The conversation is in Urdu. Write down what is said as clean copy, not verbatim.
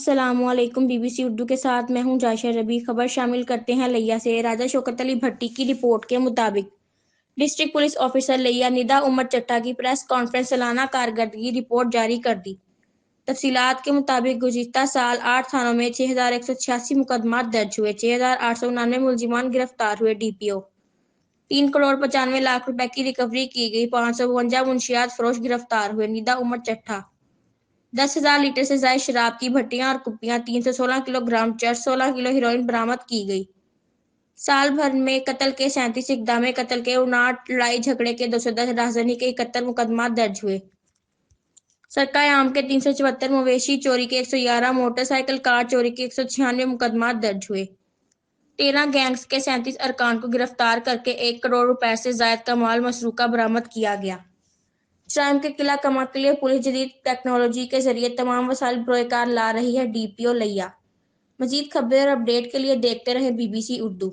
السلام علیکم بی بی سی اردو کے ساتھ میں ہوں جائشہ ربی۔ خبر شامل کرتے ہیں لیا سے۔ راجہ شوکت علی بھٹی کی رپورٹ کے مطابق ڈسٹرکٹ پولیس آفیسر لیا ندا عمر چٹھا کی پریس کانفرنس سالانہ کارکردگی رپورٹ جاری کر دی۔ تفصیلات کے مطابق گزشتہ سال 8 تھانوں میں 6186 مقدمات درج ہوئے، 6899 ملزمان گرفتار ہوئے۔ ڈی پی او 3,95 لاکھ روپے کی ریکوری کی گئی، 552 منشیات فروش گرفتار ہوئے۔ ندا عمر چٹھا 10,000 لیٹر سے زائد شراب کی بھٹیاں اور کپیاں، 316 کلو گرام چرس، 16 کلو ہیروئن برآمد کی گئی۔ سال بھر میں قتل کے 37، اقدام قتل کے 59، لڑائی جھگڑے کے 210، رہزنی کے 71 مقدمات درج ہوئے۔ سرقہ عام کے 374، مویشی چوری کے 111، موٹر سائیکل کار چوری کے 196 مقدمات درج ہوئے۔ 13 گینگز کے 37 ارکان کو گرفتار کرکے 1 کروڑ روپے سے زائد کا مال مسروقہ برآمد کیا گیا۔ جرائم کے قلعہ کما کے لیے پولیس جدید ٹیکنالوجی کے ذریعے تمام وسائل بروئے کار لا رہی ہے۔ ڈی پی او لیا۔ مزید خبریں اور اپڈیٹ کے لیے دیکھتے رہیں بی بی سی اردو۔